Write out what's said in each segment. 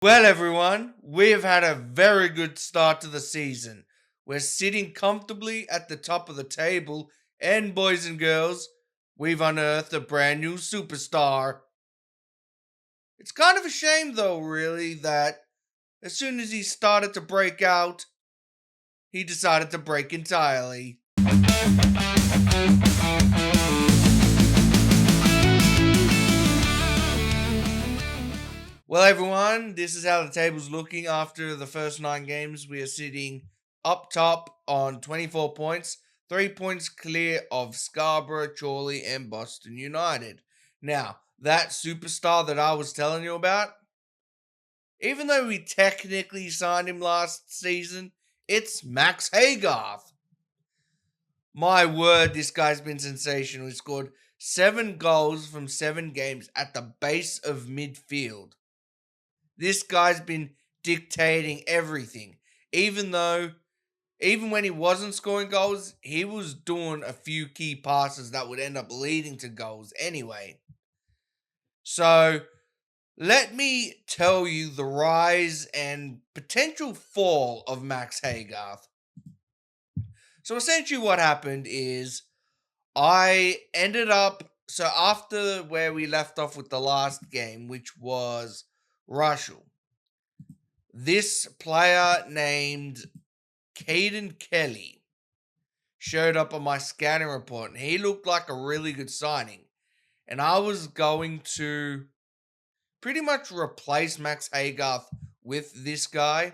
Well, everyone, we have had a very good start to the season. We're sitting comfortably at the top of the table, and boys and girls, we've unearthed a brand new superstar. It's kind of a shame, though, really, that as soon as he started to break out, he decided to break entirely. Well, everyone, this is how the table's looking after the first 9 games. We are sitting up top on 24 points, 3 points clear of Scarborough, Chorley, and Boston United. Now, that superstar that I was telling you about, even though we technically signed him last season, it's Max Haygarth. My word, this guy's been sensational. He scored 7 goals from 7 games at the base of midfield. This guy's been dictating everything. Even when he wasn't scoring goals, he was doing a few key passes that would end up leading to goals anyway. So, let me tell you the rise and potential fall of Max Haygarth. So, essentially, what happened is after where we left off with the last game, which was Russell, this player named Caden Kelly showed up on my scouting report, and he looked like a really good signing. And I was going to pretty much replace Max Haygarth with this guy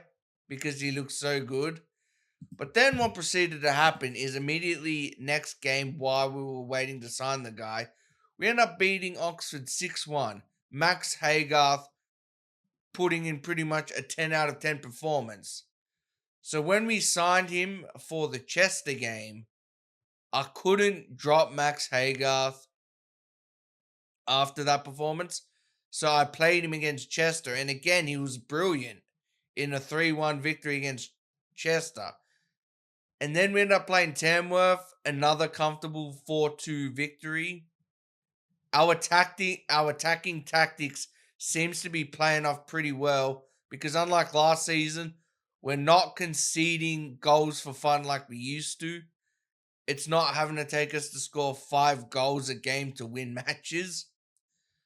because he looks so good. But then what proceeded to happen is immediately next game, while we were waiting to sign the guy, we ended up beating Oxford 6-1. Max Haygarth putting in pretty much a 10 out of 10 performance. So when we signed him for the Chester game, I couldn't drop Max Haygarth after that performance. So I played him against Chester, and again, he was brilliant in a 3-1 victory against Chester. And then we ended up playing Tamworth, another comfortable 4-2 victory. Our attacking tactics seems to be playing off pretty well because unlike last season, we're not conceding goals for fun like we used to. It's not having to take us to score 5 goals a game to win matches.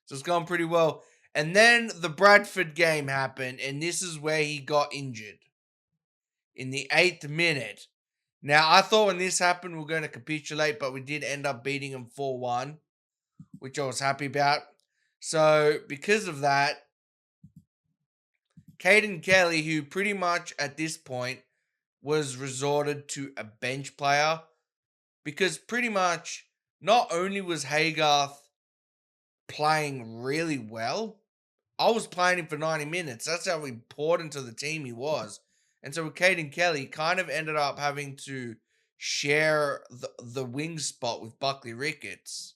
So it's going pretty well. And then the Bradford game happened, and this is where he got injured. In the 8th minute. Now, I thought when this happened, we were going to capitulate, but we did end up beating him 4-1, which I was happy about. So, because of that, Caden Kelly, who pretty much at this point was resorted to a bench player, because pretty much not only was Haygarth playing really well, I was playing him for 90 minutes. That's how important to the team he was. And so with Caden Kelly, kind of ended up having to share the wing spot with Buckley Ricketts.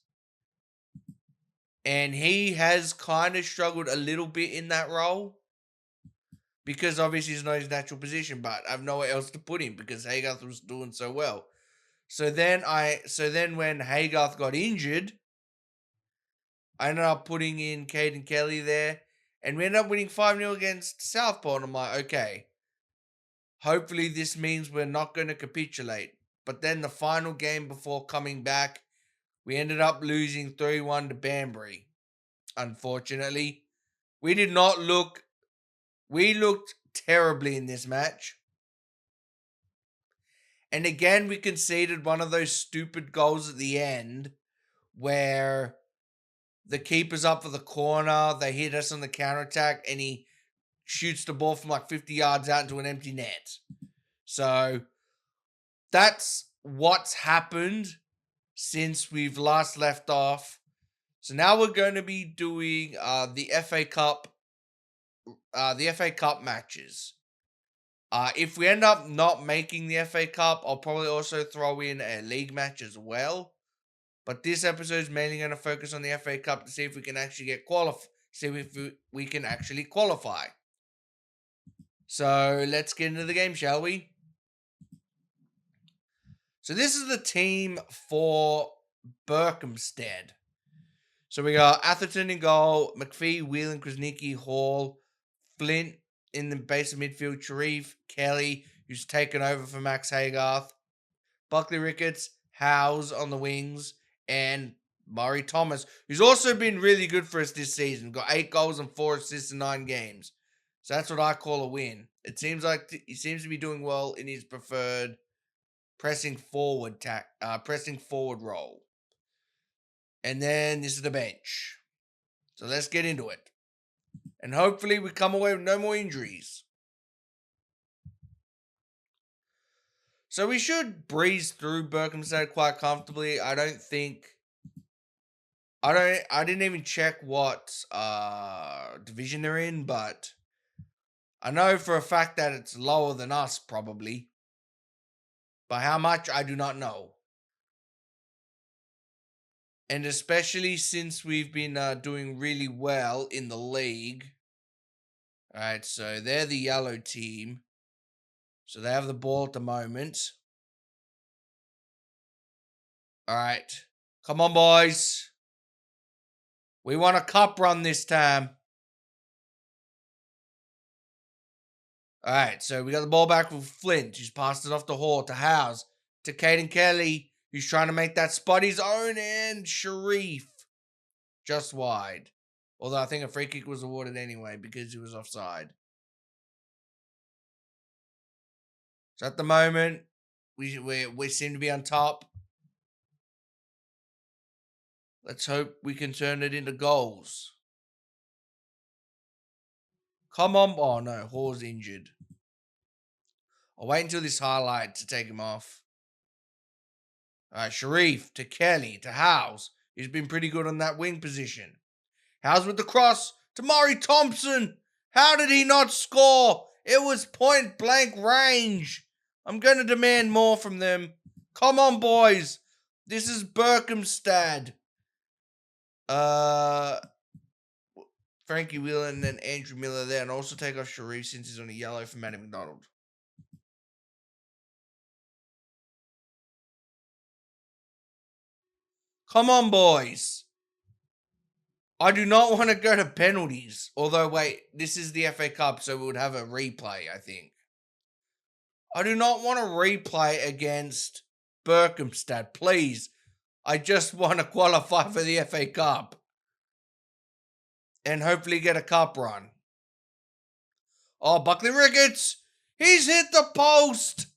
And he has kind of struggled a little bit in that role because obviously it's not his natural position, but I have nowhere else to put him because Haygarth was doing so well. So then when Haygarth got injured, I ended up putting in Caden Kelly there, and we ended up winning 5-0 against Southport. I'm like, okay, hopefully this means we're not going to capitulate. But then the final game before coming back, we ended up losing 3-1 to Banbury. Unfortunately, we looked terribly in this match. And again, we conceded one of those stupid goals at the end where the keeper's up for the corner, they hit us on the counterattack, and he shoots the ball from like 50 yards out into an empty net. So that's what's happened since we've last left off. So now we're going to be doing the FA Cup matches. If we end up not making the FA Cup, I'll probably also throw in a league match as well. But this episode is mainly going to focus on the FA Cup to see if we can actually we can actually qualify. So let's get into the game, shall we? So this is the team for Berkhamsted. So we got Atherton in goal, McPhee, Whelan, Krasnicki, Hall, Flint in the base of midfield, Sharif, Kelly, who's taken over for Max Haygarth, Buckley Ricketts, Howes on the wings, and Murray Thomas, who's also been really good for us this season. Got 8 goals and 4 assists in 9 games. So that's what I call a win. It seems like he seems to be doing well in his preferred pressing forward role. And then this is the bench. So let's get into it. And hopefully we come away with no more injuries. So we should breeze through Berkhamsted quite comfortably. I didn't even check what division they're in, but I know for a fact that it's lower than us, probably. By how much, I do not know. And especially since we've been doing really well in the league. Alright, so they're the yellow team. So they have the ball at the moment. Alright. Come on, boys. We want a cup run this time. Alright, so we got the ball back with Flint, who's passed it off to Hall, to Howes, to Caden Kelly, who's trying to make that spot his own, and Sharif. Just wide. Although I think a free kick was awarded anyway because he was offside. So at the moment, we seem to be on top. Let's hope we can turn it into goals. Come on. Oh no, Hall's injured. I'll wait until this highlight to take him off. Alright, Sharif to Kelly to Howes. He's been pretty good on that wing position. Howes with the cross to Murray Thompson. How did he not score? It was point blank range. I'm going to demand more from them. Come on, boys. This is Berkhamsted. Frankie Whelan and Andrew Miller there, and also take off Sharif since he's on a yellow for Matty McDonald. Come on, boys. I do not want to go to penalties. Although, wait, this is the FA Cup, so we would have a replay, I think. I do not want to replay against Berkhamsted, please. I just want to qualify for the FA Cup. And hopefully get a cup run. Oh, Buckley Ricketts! He's hit the post!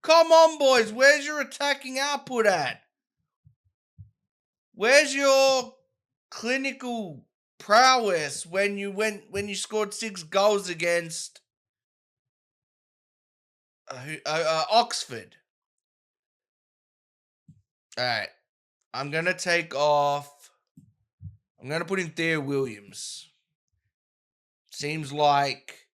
Come on, boys. Where's your attacking output at? Where's your clinical prowess when you scored 6 goals against Oxford? All right. I'm going to take off. I'm going to put in Theo Williams. Seems like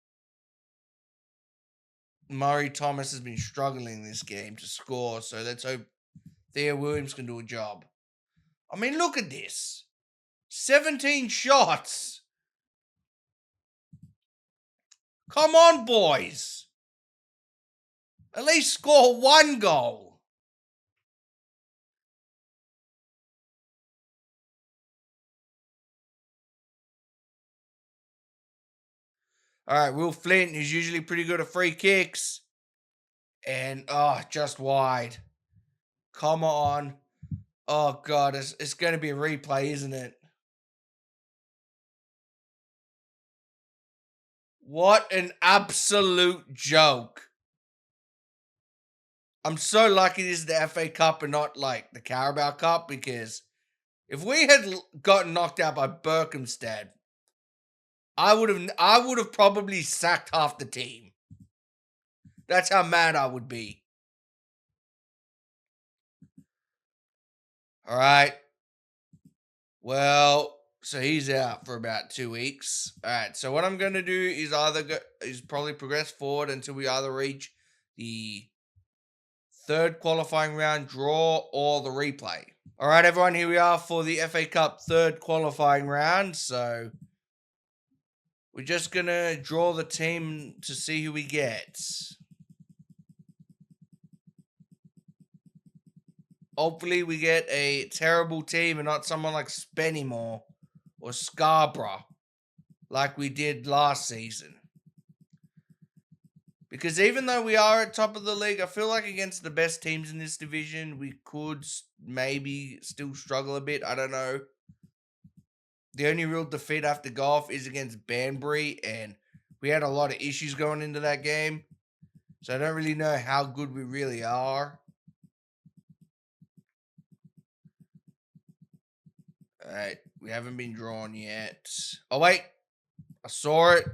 Murray Thomas has been struggling this game to score, so let's hope Theo Williams can do a job. I mean, look at this. 17 shots. Come on, boys. At least score 1 goal. All right, Will Flint is usually pretty good at free kicks. And, just wide. Come on. Oh, God, it's going to be a replay, isn't it? What an absolute joke. I'm so lucky this is the FA Cup and not, like, the Carabao Cup, because if we had gotten knocked out by Berkhamsted, I would have probably sacked half the team. That's how mad I would be. All right. Well, so he's out for about 2 weeks. All right. So what I'm going to do is probably progress forward until we either reach the third qualifying round draw or the replay. All right, everyone. Here we are for the FA Cup third qualifying round. So we're just going to draw the team to see who we get. Hopefully we get a terrible team and not someone like Spennymoor or Scarborough. like we did last season. Because even though we are at top of the league, I feel like against the best teams in this division, we could maybe still struggle a bit. I don't know. The only real defeat I have to go off is against Banbury, and we had a lot of issues going into that game. So I don't really know how good we really are. All right, we haven't been drawn yet. Oh, wait. I saw it.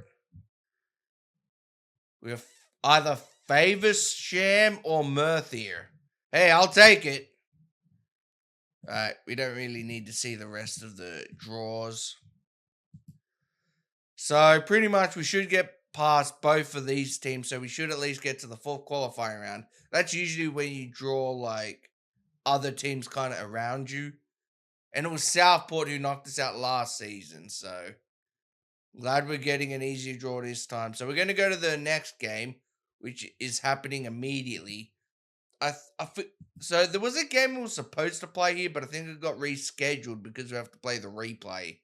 We have either Faversham or Merthier. Hey, I'll take it. Alright, we don't really need to see the rest of the draws. So, pretty much we should get past both of these teams, so we should at least get to the fourth qualifying round. That's usually when you draw, like, other teams kind of around you. And it was Southport who knocked us out last season, so glad we're getting an easier draw this time. So we're going to go to the next game, which is happening immediately. So there was a game we were supposed to play here, but I think it got rescheduled because we have to play the replay.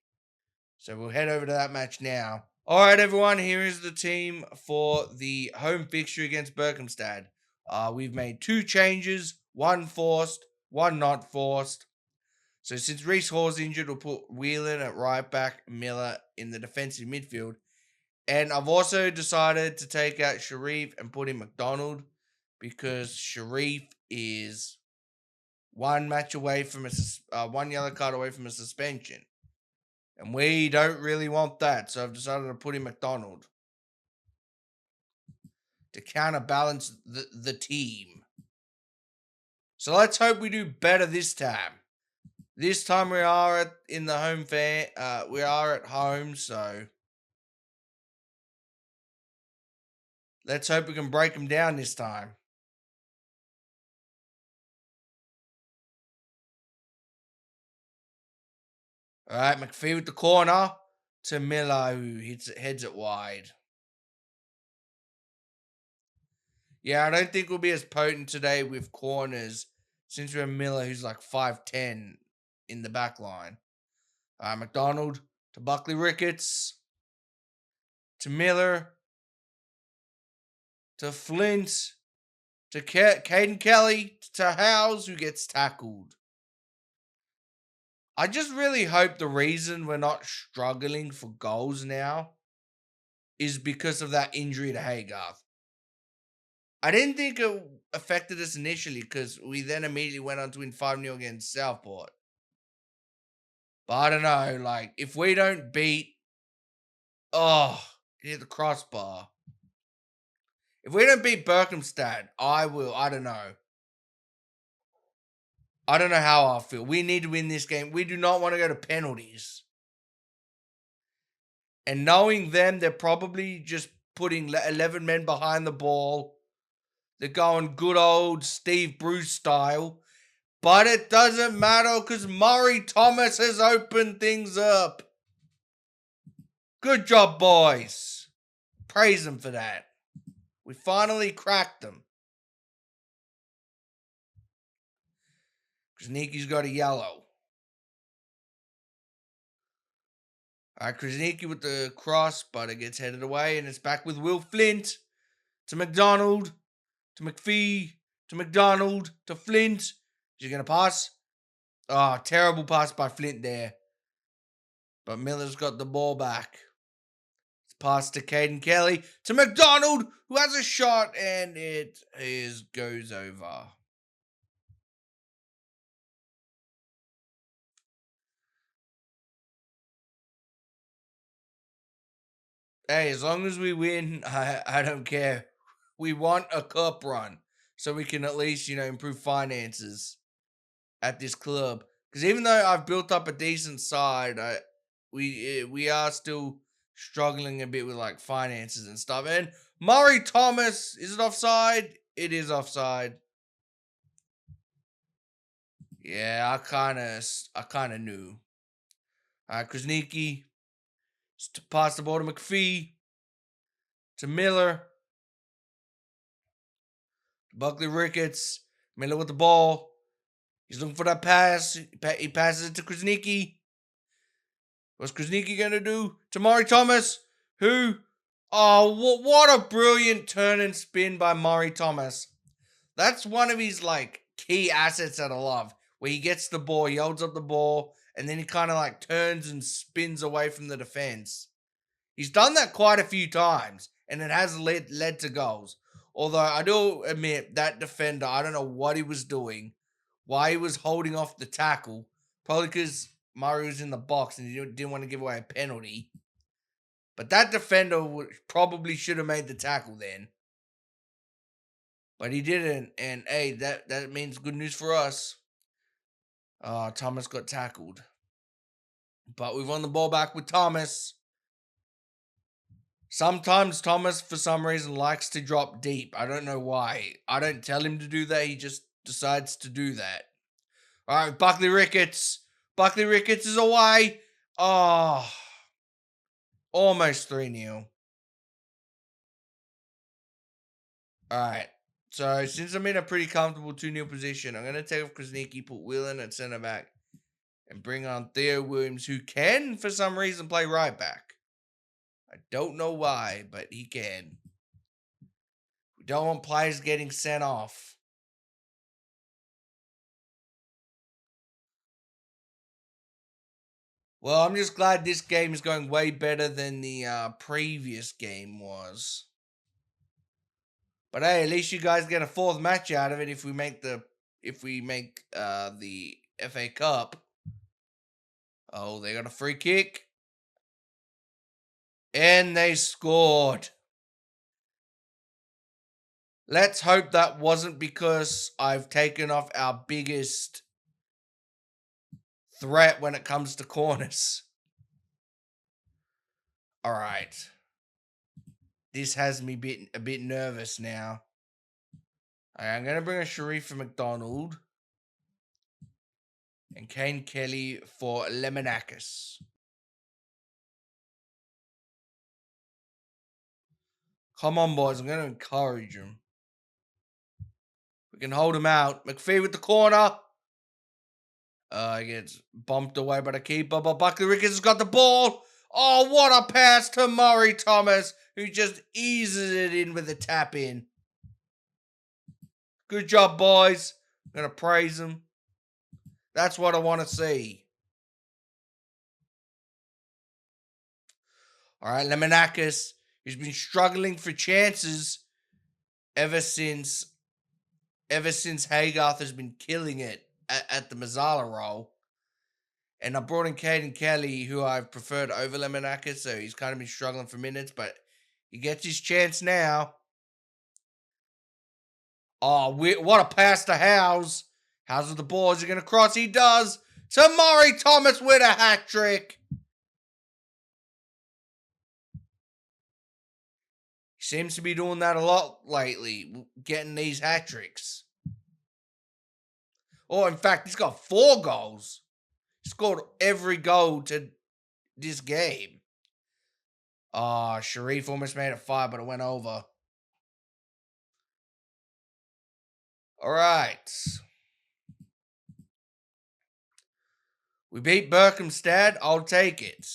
So we'll head over to that match now. All right, everyone, here is the team for the home fixture against Berkhamsted. We've made 2 changes, 1 forced, 1 not forced. So since Reece Hall's injured, we'll put Whelan at right back, Miller in the defensive midfield. And I've also decided to take out Sharif and put in McDonald because Sharif is 1 match away from 1 yellow card away from a suspension. And we don't really want that, so I've decided to put in McDonald to counterbalance the team. So let's hope we do better this time. This time we are we are at home, so let's hope we can break them down this time. All right, McPhee with the corner to Miller, who heads it wide. Yeah, I don't think we'll be as potent today with corners since we have Miller, who's like 5'10" in the back line. McDonald to Buckley Ricketts to Miller to Flint to Caden Kelly to Howes, who gets tackled. I just really hope the reason we're not struggling for goals now is because of that injury to Haygarth. I didn't think it affected us initially because we then immediately went on to win 5-0 against Southport. But I don't know, like, if we don't beat... Oh, it hit the crossbar. If we don't beat Berkhamsted, I don't know. I don't know how I feel. We need to win this game. We do not want to go to penalties. And knowing them, they're probably just putting 11 men behind the ball. They're going good old Steve Bruce style. But it doesn't matter because Murray Thomas has opened things up. Good job, boys. Praise them for that. We finally cracked them. Krasnicki's got a yellow. All right, Krasnicki with the cross, but it gets headed away, and it's back with Will Flint to McDonald, to McPhee, to McDonald, to Flint. Is he going to pass? Oh, terrible pass by Flint there. But Miller's got the ball back. It's passed to Caden Kelly, to McDonald, who has a shot, and it goes over. Hey, as long as we win, I don't care. We want a cup run so we can at least, improve finances at this club. Because even though I've built up a decent side, we are still struggling a bit with like finances and stuff. And Murray Thomas, is it offside? It is offside. Yeah, I kind of knew. Krasnicki to pass the ball to McPhee, to Miller, Buckley Ricketts, Miller with the ball. He's looking for that pass. He passes it to Krasnicki. What's Krasniqi going to do? Tamari Thomas, who... Oh, what a brilliant turn and spin by Murray Thomas. That's one of his, like, key assets that I love. Where he gets the ball, he holds up the ball, and then he kind of, like, turns and spins away from the defense. He's done that quite a few times, and it has led to goals. Although, I do admit, that defender, I don't know what he was doing. Why he was holding off the tackle. Probably because Murray was in the box and he didn't want to give away a penalty. But that defender probably should have made the tackle then. But he didn't. And hey, that means good news for us. Thomas got tackled. But we've won the ball back with Thomas. Sometimes Thomas, for some reason, likes to drop deep. I don't know why. I don't tell him to do that. He just decides to do that. All right, Buckley Ricketts. Buckley Ricketts is away. Oh, almost 3-0. All right. So, since I'm in a pretty comfortable 2-0 position, I'm going to take off Krasniqi, put Whelan at centre back, and bring on Theo Williams, who can, for some reason, play right back. I don't know why, but he can. We don't want players getting sent off. Well, I'm just glad this game is going way better than the previous game was. But hey, at least you guys get a fourth match out of it if we make the FA Cup. Oh, they got a free kick. And they scored. Let's hope that wasn't because I've taken off our biggest threat when it comes to corners. All right. This has me a bit nervous now. Right, I'm going to bring a Sharif McDonald and Kane Kelly for Lemonakis. Come on, boys. I'm going to encourage him. We can hold him out. McPhee with the corner. He gets bumped away by the keeper, but Buckley Ricketts has got the ball. Oh, what a pass to Murray Thomas, who just eases it in with a tap in. Good job, boys. I'm going to praise him. That's what I want to see. All right, Lemonakis, who's been struggling for chances ever since Haygarth has been killing it at the Mazzala role. And I brought in Caden Kelly, who I've preferred over Lemonakis, so he's kind of been struggling for minutes, but he gets his chance now. Oh, what a pass to Howes. Howes with the ball. Is he going to cross? He does. To Murray Thomas with a hat trick. He seems to be doing that a lot lately, getting these hat tricks. Oh, in fact, he's got 4 goals. He scored every goal to this game. Oh, Sharif almost made it 5, but it went over. All right. We beat Berkhamsted. I'll take it.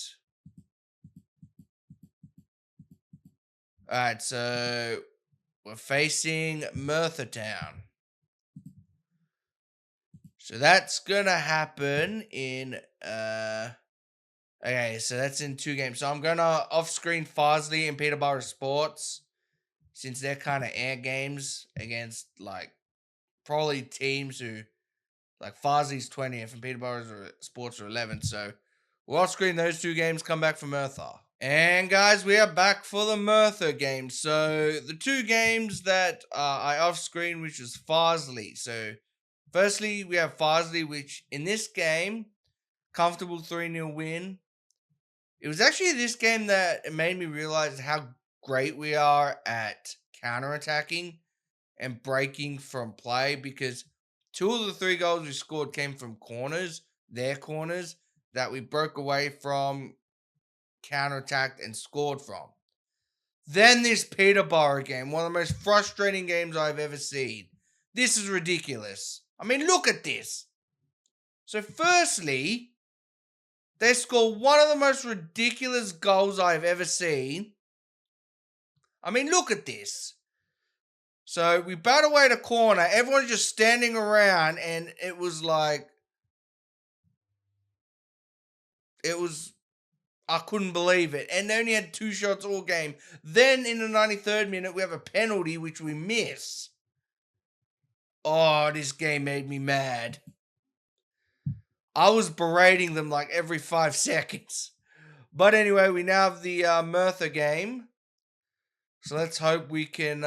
All right, so we're facing Merthyr Town. So that's going to happen in... Okay, so that's in 2 games. So I'm going to off-screen Farsley and Peterborough Sports, since they're kind of air games against, like, probably teams who... Like, Farsley's 20th and Peterborough Sports are 11th. So we'll off-screen those 2 games, come back for Merthyr. And, guys, we are back for the Merthyr game. So the 2 games that I off-screen, which is Farsley. So, firstly, we have Farsley, which in this game, comfortable 3-0 win. It was actually this game that it made me realize how great we are at counterattacking and breaking from play, because 2 of the 3 goals we scored came from corners, their corners, that we broke away from, counterattacked, and scored from. Then this Peterborough game, one of the most frustrating games I've ever seen. This is ridiculous. I mean, look at this. So firstly, They score one of the most ridiculous goals I've ever seen. I mean, look at this. So we bat away the corner. Everyone's just standing around, and it was like, I couldn't believe it. And they only had 2 shots all game. Then in the 93rd minute, we have a penalty, which we miss. Oh, this game made me mad. I was berating them like every 5 seconds. But anyway, we now have the Merthyr game. So let's hope we can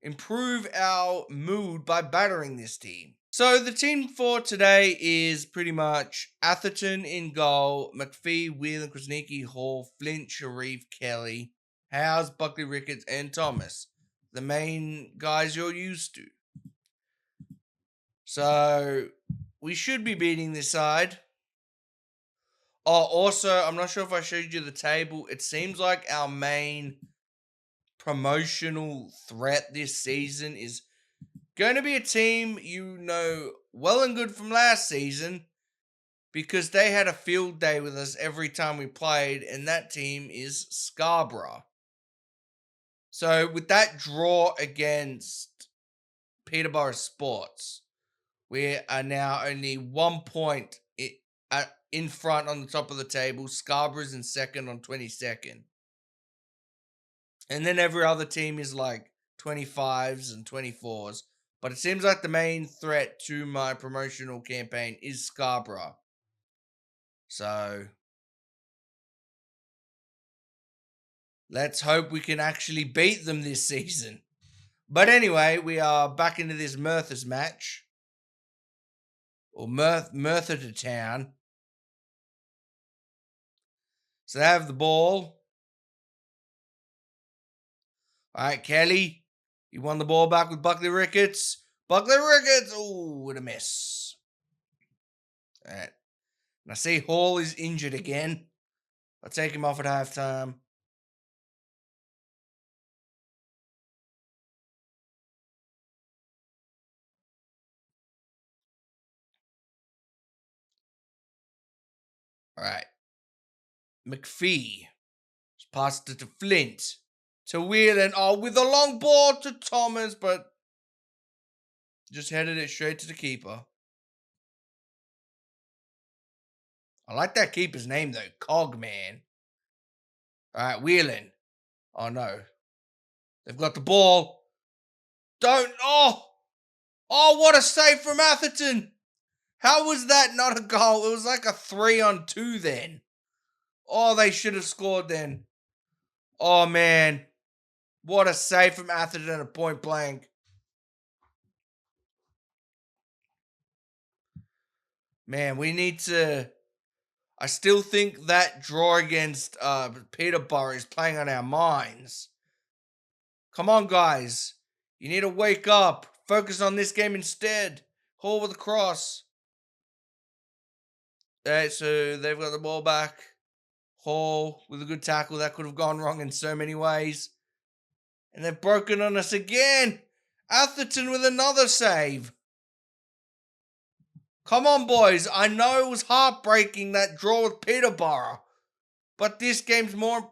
improve our mood by battering this team. So the team for today is pretty much Atherton in goal, McPhee, Whelan, Krasnicki, Hall, Flint, Sharif, Kelly, Howes, Buckley, Ricketts, and Thomas. The main guys you're used to. So we should be beating this side. Oh, also, I'm not sure if I showed you the table. It seems like our main promotional threat this season is going to be a team you know well and good from last season, because they had a field day with us every time we played, and that team is Scarborough. So with that draw against Peterborough Sports, we are now only 1 point in front on the top of the table. Scarborough's in second on 22nd. And then every other team is like 25s and 24s. But it seems like the main threat to my promotional campaign is Scarborough. So let's hope we can actually beat them this season. But anyway, we are back into this Merthyr's match. Or Merthyr to town. So they have the ball. All right, Kelly. You won the ball back with Buckley Ricketts. Buckley Ricketts. Oh, with a miss. All right. And I see Hall is injured again. I'll take him off at halftime. All right. McPhee passed it to Flint. To Whelan. Oh, with a long ball to Thomas, but just headed it straight to the keeper. I like that keeper's name, though. Cogman. All right, Whelan. Oh, no. They've got the ball. Don't. Oh, what a save from Atherton. How was that not a goal? It was like a 3-on-2 then. Oh, they should have scored then. Oh, man. What a save from Atherton at point blank. Man, we need to... I still think that draw against Peterborough is playing on our minds. Come on, guys. You need to wake up. Focus on this game instead. Hall with a cross. Alright, so they've got the ball back. Hall with a good tackle. That could have gone wrong in so many ways. And they've broken on us again. Atherton with another save. Come on, boys. I know it was heartbreaking, that draw with Peterborough. But this game's more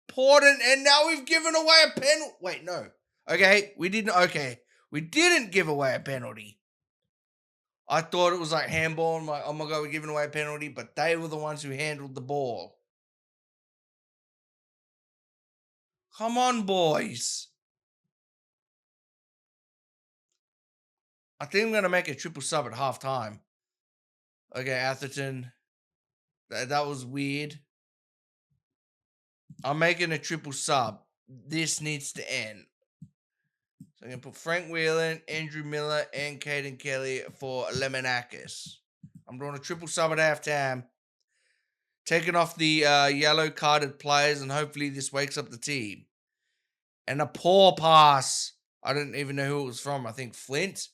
important. And now we've given away a penalty. Wait, no. Okay, we didn't. Okay, we didn't give away a penalty. I thought it was like handball. I'm like, oh my God, we're giving away a penalty. But they were the ones who handled the ball. Come on, boys. I think I'm going to make a triple sub at halftime. Okay, Atherton. That was weird. I'm making a triple sub. This needs to end. So I'm going to put Frank Whelan, Andrew Miller, and Caden Kelly for Lemonakis. I'm doing a triple sub at halftime. Taking off the yellow carded players, and hopefully this wakes up the team. And a poor pass. I didn't even know who it was from. I think Flint.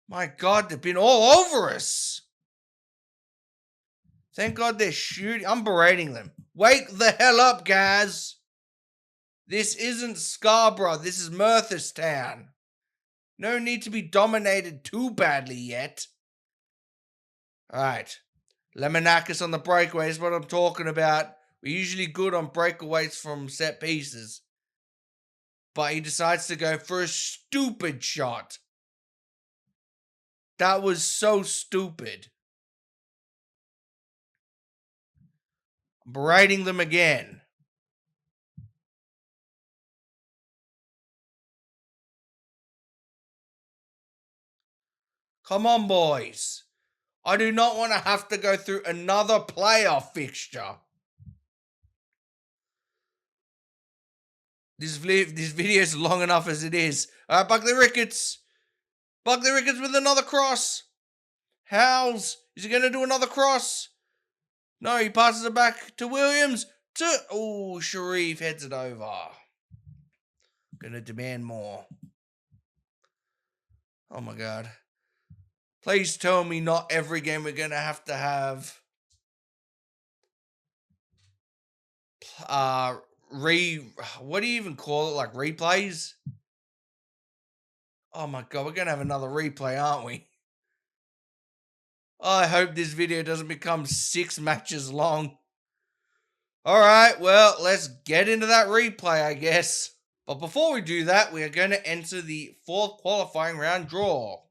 My God, they've been all over us. Thank God they're shooting. I'm berating them. Wake the hell up, guys. This isn't Scarborough. This is Merthyrstown. No need to be dominated too badly yet. Alright. Lemonakis on the breakaway is what I'm talking about. We're usually good on breakaways from set pieces. But he decides to go for a stupid shot. That was so stupid. I'm berating them again. Come on, boys. I do not want to have to go through another playoff fixture. This video is long enough as it is. Buckley Ricketts. Buckley Ricketts with another cross. Howes. Is he going to do another cross? No, he passes it back to Williams. Oh, Sharif heads it over. Gonna demand more. Oh my god. Please tell me not every game we're gonna have to have what do you even call it? Like replays? Oh my god, we're gonna have another replay, aren't we? I hope this video doesn't become 6 matches long. Alright, well, let's get into that replay, I guess. But before we do that, we are going to enter the 4th qualifying round draw.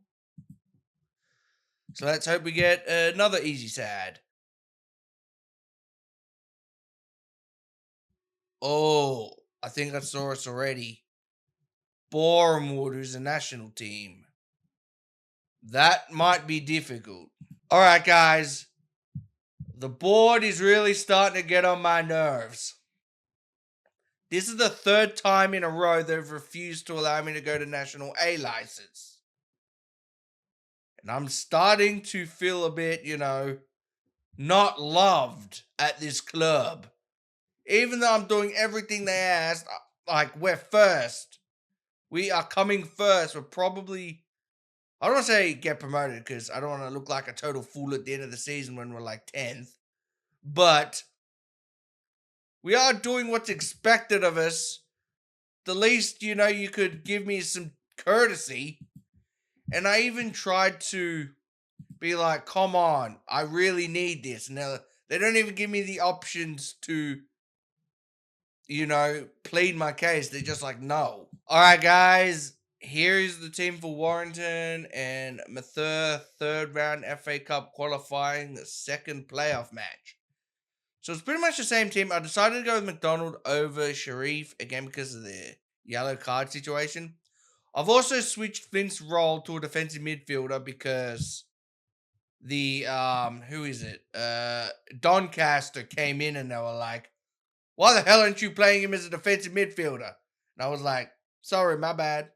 So let's hope we get another easy sad. Oh, I think I saw us already. Bournemouth, who's a national team. That might be difficult. Alright, guys. The board is really starting to get on my nerves. This is the 3rd time in a row they've refused to allow me to go to National A license. And I'm starting to feel a bit, not loved at this club. Even though I'm doing everything they asked, like, we're first. We are coming first. We're probably, I don't want to say get promoted because I don't want to look like a total fool at the end of the season when we're like 10th. But we are doing what's expected of us. The least, you could give me some courtesy. And I even tried to be like, come on, I really need this. Now, they don't even give me the options to, plead my case. They're just like, no. All right, guys, here is the team for Warrington and Mather, 3rd round FA Cup qualifying, 2nd playoff match. So it's pretty much the same team. I decided to go with McDonald over Sharif, again, because of the yellow card situation. I've also switched Flint's role to a defensive midfielder because the, who is it? Doncaster came in and they were like, why the hell aren't you playing him as a defensive midfielder? And I was like, sorry, my bad.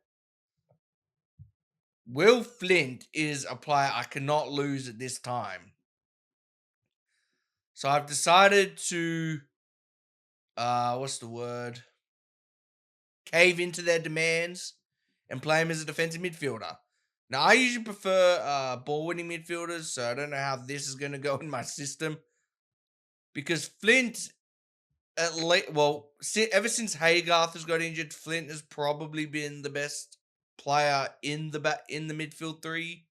Will Flint is a player I cannot lose at this time. So I've decided to, cave into their demands and play him as a defensive midfielder. Now, I usually prefer ball-winning midfielders, so I don't know how this is going to go in my system. Because Flint, ever since Haygarth has got injured, Flint has probably been the best player in the midfield 3.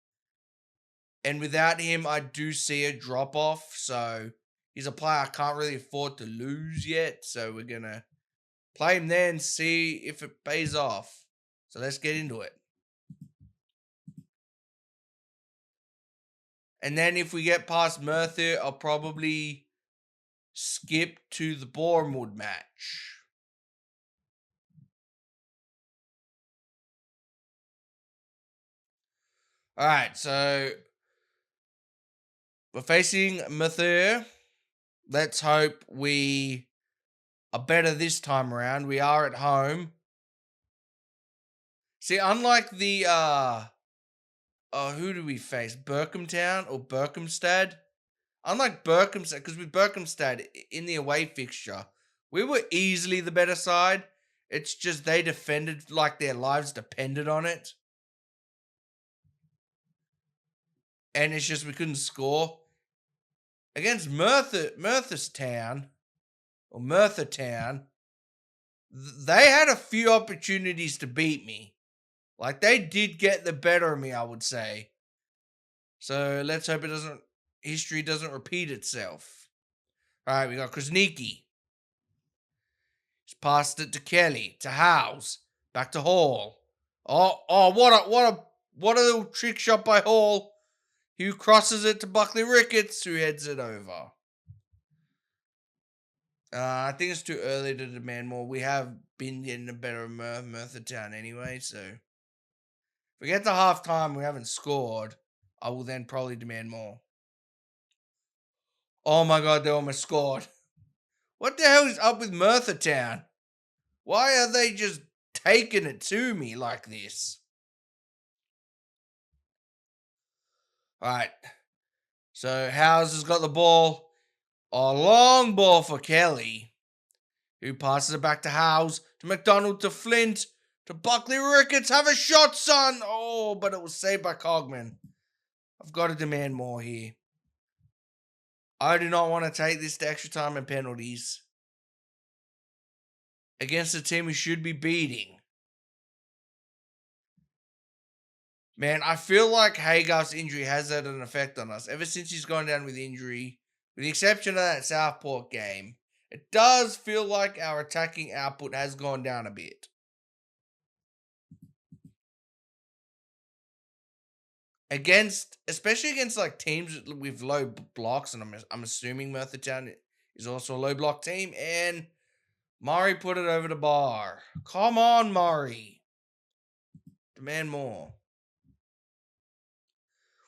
And without him, I do see a drop-off, so he's a player I can't really afford to lose yet, so we're going to play him there and see if it pays off. So let's get into it. And then if we get past Merthyr, I'll probably skip to the Bournemouth match. Alright, so we're facing Merthyr. Let's hope we are better this time around. We are at home. See, unlike the, who do we face? Berkhamtown or Berkhamstad? Unlike Berkhamstad, because with Berkhamstad in the away fixture, we were easily the better side. It's just they defended like their lives depended on it. And it's just we couldn't score. Against Merthystown, they had a few opportunities to beat me. Like, they did get the better of me, I would say. So, let's hope it doesn't history doesn't repeat itself. All right, we got Krasnicki. He's passed it to Kelly, to Howes, back to Hall. What a little trick shot by Hall, who crosses it to Buckley Ricketts, who heads it over. I think it's too early to demand more. We have been getting a better Merthyr Town anyway, so if we get to halftime, we haven't scored, I will then probably demand more. Oh my god, they almost scored. What the hell is up with Merthyr Town? Why are they just taking it to me like this? Alright. So Howes has got the ball. A long ball for Kelly, who passes it back to Howes, to McDonald, to Flint, to Buckley Ricketts. Have a shot, son! Oh, but it was saved by Cogman. I've got to demand more here. I do not want to take this to extra time and penalties against a team we should be beating. Man, I feel like Haygarth's injury has had an effect on us. Ever since he's gone down with injury, with the exception of that Southport game, it does feel like our attacking output has gone down a bit. Especially against like teams with low blocks, and I'm assuming Merthyr Town is also a low block team, and Murray put it over the bar. Come on, Murray. Demand more.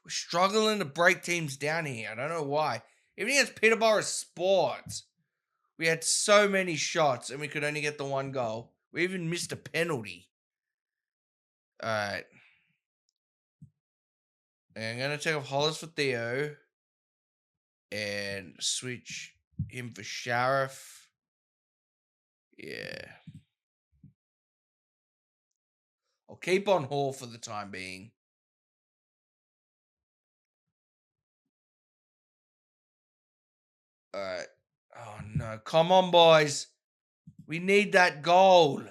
We're struggling to break teams down here. I don't know why. Even against Peterborough Sports, we had so many shots and we could only get the one goal. We even missed a penalty. Alright. I'm going to take off Hollis for Theo. And switch him for Sheriff. Yeah. I'll keep on Hall for the time being. Alright. Oh no. Come on, boys. We need that goal.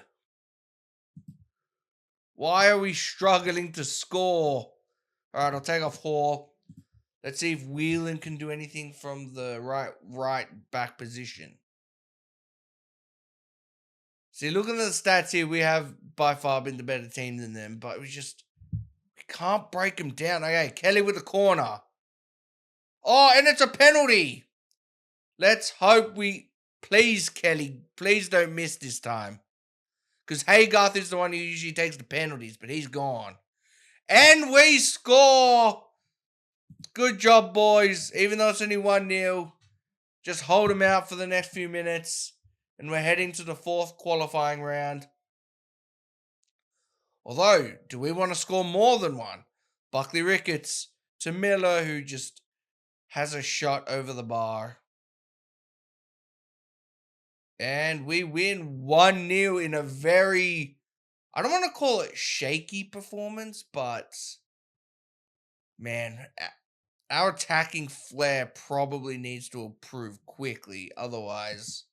Why are we struggling to score? Alright, I'll take off Hall. Let's see if Whelan can do anything from the right back position. See, looking at the stats here, we have by far been the better team than them, but we can't break them down. Okay, Kelly with the corner. Oh, and it's a penalty. Let's hope please, Kelly, please don't miss this time. Because Haygarth is the one who usually takes the penalties, but he's gone. And we score. Good job, boys. Even though it's only 1-0, just hold them out for the next few minutes. And we're heading to the fourth qualifying round. Although, do we want to score more than one? Buckley Ricketts to Miller, who just has a shot over the bar. And we win 1-0 in a very, I don't want to call it shaky performance, but man, our attacking flair probably needs to improve quickly. Otherwise,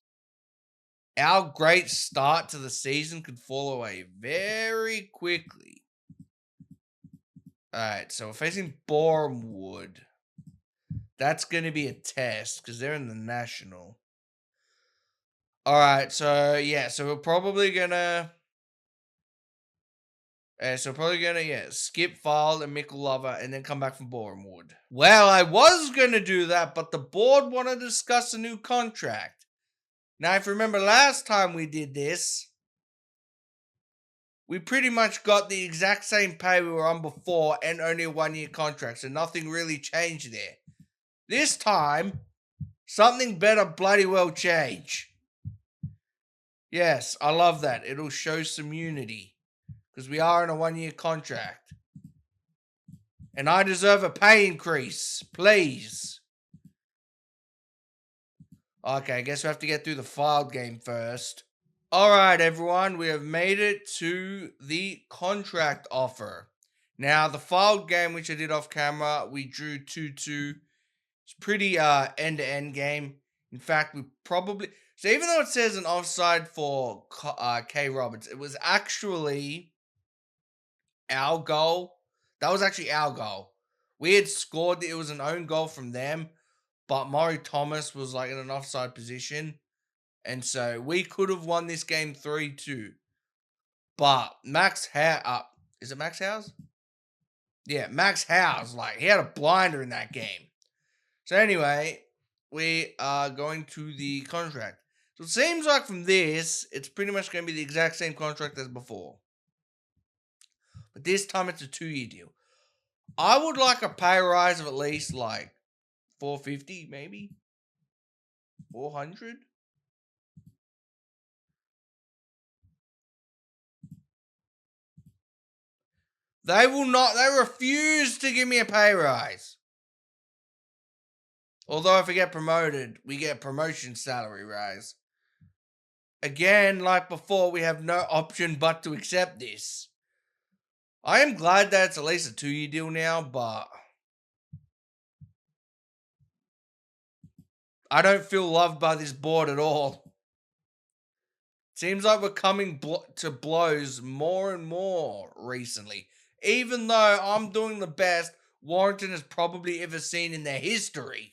our great start to the season could fall away very quickly. Alright, so we're facing Bournemouth. That's going to be a test because they're in the National. Alright, so yeah, so we're probably going to... skip File and Mickle Lover and then come back from Bournemouth. Well, I was going to do that, but the board want to discuss a new contract. Now, if you remember last time we did this, we pretty much got the exact same pay we were on before and only a 1-year contract, so nothing really changed there. This time, something better bloody well change. Yes, I love that. It'll show some unity. Because we are in a 1-year contract. And I deserve a pay increase. Please. Okay, I guess we have to get through the filed game first. Alright, everyone. We have made it to the contract offer. Now, the filed game, which I did off camera, we drew 2-2. It's pretty end-to-end game. In fact, we probably... So even though it says an offside for K. Roberts, it was actually our goal. That was actually our goal. We had scored, it was an own goal from them, but Murray Thomas was like in an offside position. And so we could have won this game 3-2. But Max House, is it Max House? Yeah, Max House, like he had a blinder in that game. So anyway, we are going to the contract. So it seems like from this, it's pretty much going to be the exact same contract as before. But this time it's a 2-year deal. I would like a pay rise of at least like 450, maybe 400. They will not. They refuse to give me a pay rise. Although if we get promoted, we get promotion salary rise. Again, like before, we have no option but to accept this. I am glad that it's at least a 2-year deal now, but I don't feel loved by this board at all. Seems like we're coming to blows more and more recently. Even though I'm doing the best Warrington has probably ever seen in their history.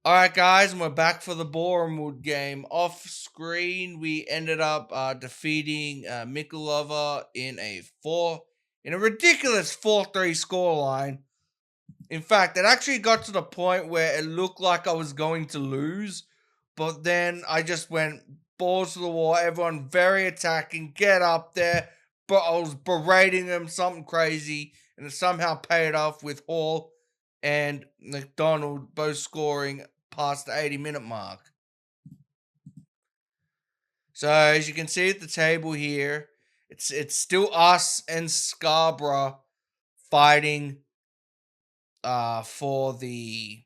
Alright guys, and we're back for the Bournemouth game. Off screen, we ended up defeating Mikulova in a ridiculous 4-3 scoreline. In fact, it actually got to the point where it looked like I was going to lose, but then I just went balls to the wall, everyone very attacking, get up there, but I was berating them, something crazy, and it somehow paid off with Hall and McDonald both scoring past the 80-minute mark. So as you can see at the table here, it's still us and Scarborough fighting for the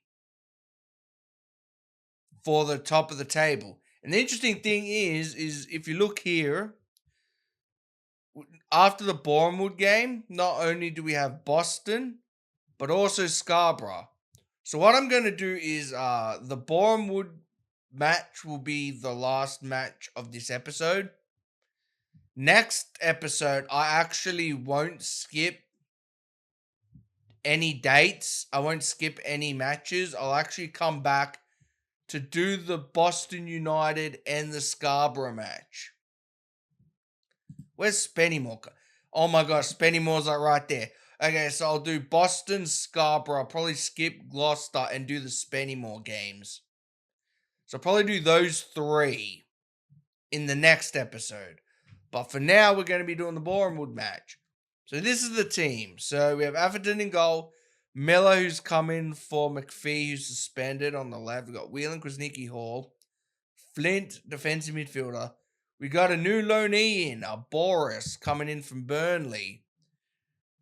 top of the table. And the interesting thing is if you look here, after the Bournemouth game, not only do we have Boston, but also Scarborough. So what I'm going to do is the Bournemouth match will be the last match of this episode. Next episode, I actually won't skip any dates. I won't skip any matches. I'll actually come back to do the Boston United and the Scarborough match. Where's Spennymoor? Oh my gosh, Spennymoor's like right there. Okay, so I'll do Boston, Scarborough. I'll probably skip Gloucester and do the Spennymoor games. So I'll probably do those 3 in the next episode. But for now, we're going to be doing the Bournemouth match. So this is the team. So we have Atherton in goal. Miller, who's coming for McPhee, who's suspended on the left. We've got Whelan, Krasnicki, Hall. Flint, defensive midfielder. We got a new loanee in, Boris, coming in from Burnley.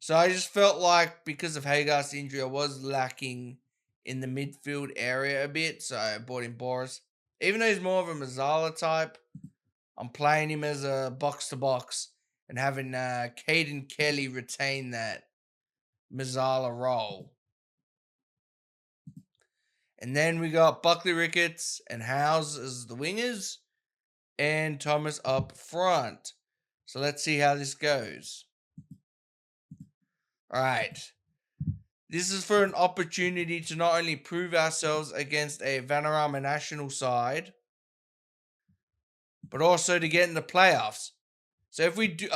So I just felt like because of Hagar's injury, I was lacking in the midfield area a bit. So I brought in Boris. Even though he's more of a Mazzala type, I'm playing him as a box-to-box and having Caden Kelly retain that Mazzala role. And then we got Buckley Ricketts and Howes as the wingers and Thomas up front. So let's see how this goes. All right. This is for an opportunity to not only prove ourselves against a Vanarama national side, but also to get in the playoffs. So if we do,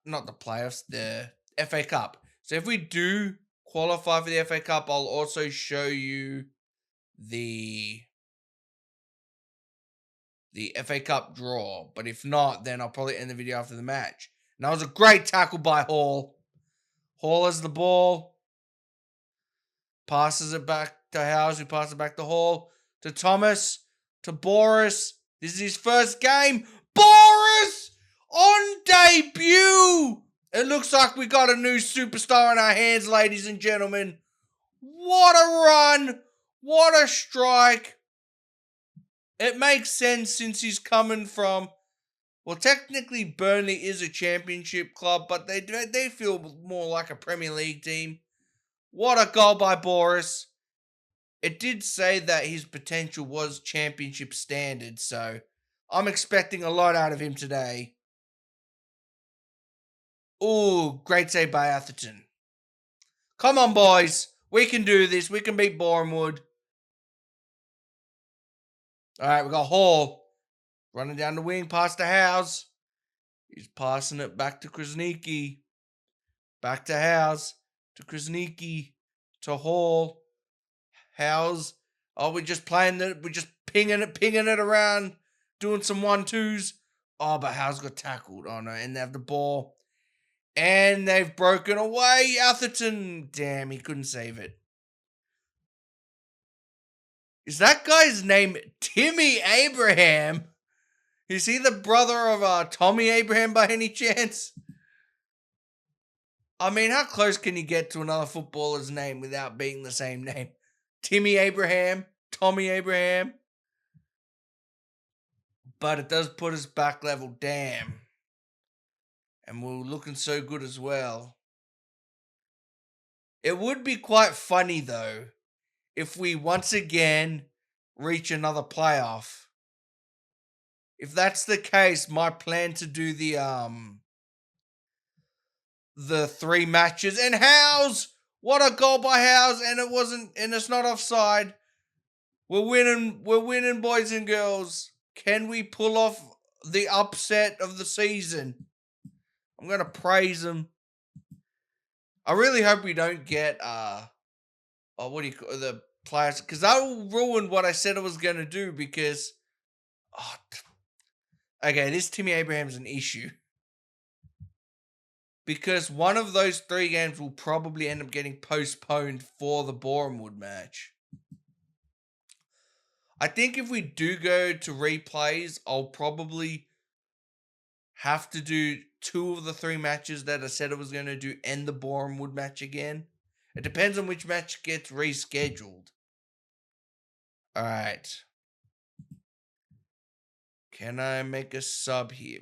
not the playoffs, the FA Cup. So if we do qualify for the FA Cup, I'll also show you the FA Cup draw. But if not, then I'll probably end the video after the match. And that was a great tackle by Hall. Hall has the ball. Passes it back to Howes, who passes it back to Hall. To Thomas. To Boris. This is his first game. Boris! On debut! It looks like we got a new superstar in our hands, ladies and gentlemen. What a run! What a strike! It makes sense since he's coming from... Well, technically, Burnley is a championship club, but they feel more like a Premier League team. What a goal by Boris. It did say that his potential was championship standard, so I'm expecting a lot out of him today. Ooh, great save by Atherton. Come on, boys. We can do this. We can beat Bournemouth. All right, we got Hall running down the wing past the house. He's passing it back to Krasniqi. Back to House. To Krasniqi. To Hall. House. Oh, we're just playing it. We're just pinging it around. Doing some 1-2s. Oh, but House got tackled. Oh, no. And they have the ball. And they've broken away. Atherton. Damn, he couldn't save it. Is that guy's name Timmy Abraham? Is he the brother of Tommy Abraham by any chance? I mean, how close can you get to another footballer's name without being the same name? Timmy Abraham, Tommy Abraham. But it does put us back level, damn. And we're looking so good as well. It would be quite funny, though, if we once again reach another playoff. If that's the case, my plan to do the 3 matches, and Howes, what a goal by Howes, and it's not offside. We're winning, boys and girls. Can we pull off the upset of the season? I'm gonna praise them. I really hope we don't get what do you call the players, because that will ruin what I said I was gonna do. Because okay, this Timmy Abraham's an issue. Because one of those 3 games will probably end up getting postponed for the Bournemouth match. I think if we do go to replays, I'll probably have to do 2 of the 3 matches that I said I was going to do and the Bournemouth match again. It depends on which match gets rescheduled. Alright. Can I make a sub here?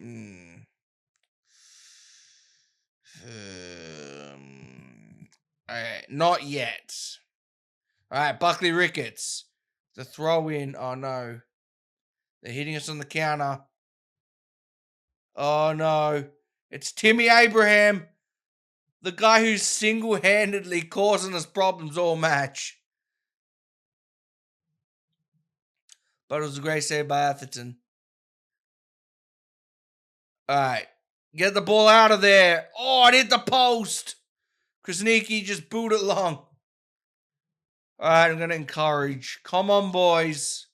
Alright, not yet. Alright, Buckley Ricketts. The throw in. Oh no. They're hitting us on the counter. Oh no. It's Timmy Abraham. The guy who's single-handedly causing us problems all match. But it was a great save by Atherton. Alright. Get the ball out of there. Oh, it hit the post. Krasniqi just booed it long. Alright, I'm going to encourage. Come on, boys.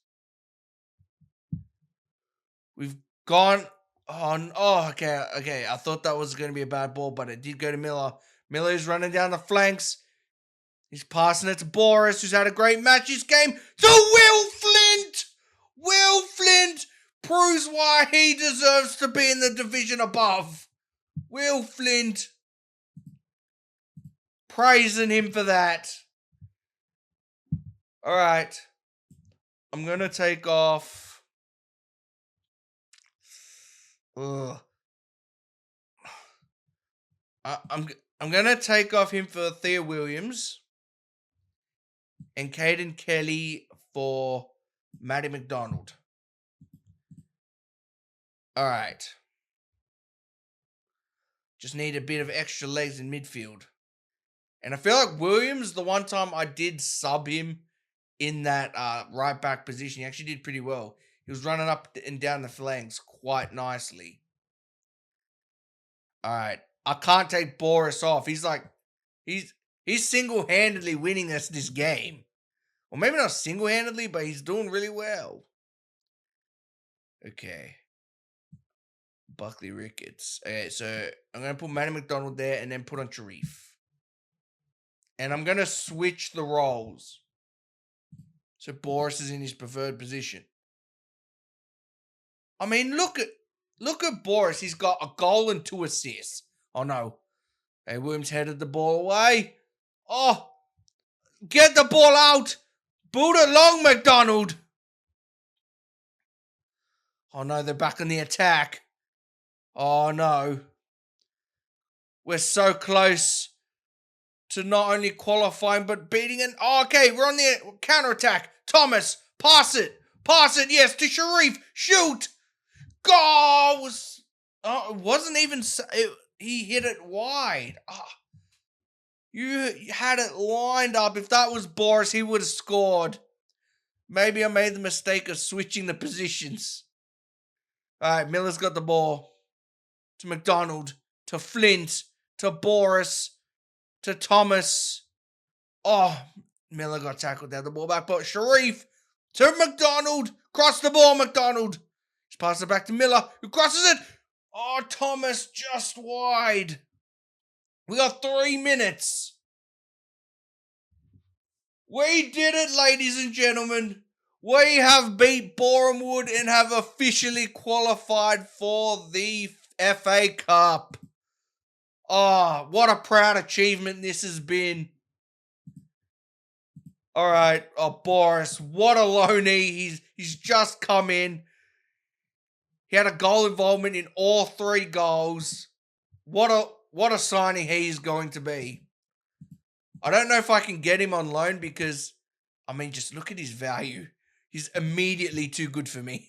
We've gone on. Oh, okay. I thought that was going to be a bad ball, but it did go to Miller. Miller's running down the flanks. He's passing it to Boris, who's had a great match this game. To Will Flint! Will Flint proves why he deserves to be in the division above. Will Flint. Praising him for that. Alright. I'm going to take off. Ugh. I'm going to take off him for Thea Williams. And Caden Kelly for Matty McDonald. Alright. Just need a bit of extra legs in midfield. And I feel like Williams, the one time I did sub him in that right back position, he actually did pretty well. He was running up and down the flanks quite nicely. Alright. I can't take Boris off. He's single-handedly winning us this game. Or maybe not single-handedly, but he's doing really well. Okay. Buckley Ricketts. Okay, so I'm going to put Matty McDonald there and then put on Sharif. And I'm going to switch the roles. So Boris is in his preferred position. I mean, look at Boris. He's got a goal and 2 assists. Oh, no. Hey, Williams headed the ball away. Oh, get the ball out. Boot it long, McDonald. Oh, no, they're back on the attack. Oh, no. We're so close to not only qualifying, but beating it. Oh, okay, we're on the counter-attack. Thomas, pass it. Pass it, yes, to Sharif. Shoot. Goal. It wasn't even... he hit it wide. Oh. You had it lined up. If that was Boris, he would have scored. Maybe I made the mistake of switching the positions. All right, Miller's got the ball. To McDonald. To Flint. To Boris. To Thomas. Oh, Miller got tackled down the ball back. But Sharif to McDonald. Cross the ball, McDonald. Just passes it back to Miller, who crosses it. Oh, Thomas just wide. We got 3 minutes. We did it, ladies and gentlemen. We have beat Borehamwood and have officially qualified for the FA Cup. Oh, what a proud achievement this has been. All right. Oh, Boris, what a loanee. He's just come in. He had a goal involvement in all 3 goals. What a signing he's going to be. I don't know if I can get him on loan because, I mean, just look at his value. He's immediately too good for me.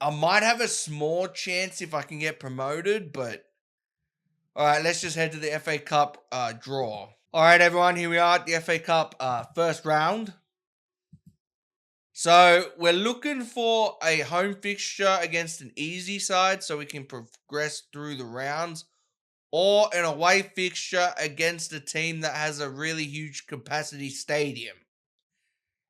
I might have a small chance if I can get promoted, but all right, let's just head to the FA Cup draw. All right, everyone, here we are at the FA Cup first round. So we're looking for a home fixture against an easy side so we can progress through the rounds, or an away fixture against a team that has a really huge capacity stadium.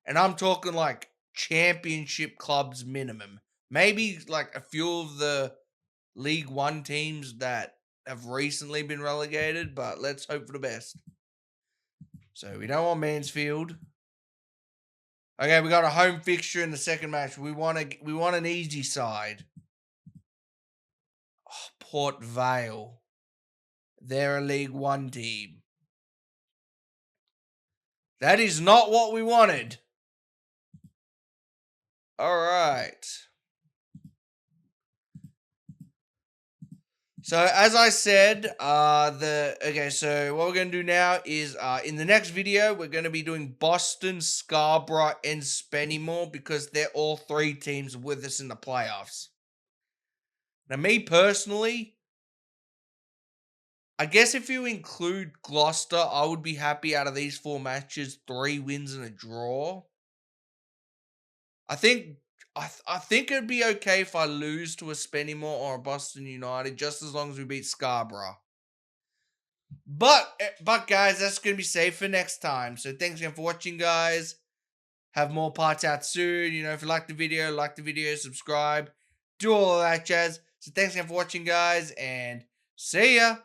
And I'm talking like championship clubs minimum. Maybe like a few of the League One teams that have recently been relegated, but let's hope for the best. So we don't want Mansfield. Okay, we got a home fixture in the second match. We want an easy side. Oh, Port Vale. They're a League One team. That is not what we wanted. All right. So as I said, so what we're going to do now is in the next video, we're going to be doing Boston, Scarborough, and Spennymoor because they're all 3 teams with us in the playoffs. Now, me personally, I guess if you include Gloucester, I would be happy out of these 4 matches, 3 wins and a draw. I think it'd be okay if I lose to a Spennymoor or a Boston United, just as long as we beat Scarborough. But guys, that's going to be safe for next time. So thanks again for watching, guys. Have more parts out soon. You know, if you like the video, subscribe, do all of that jazz. So thanks again for watching, guys, and see ya.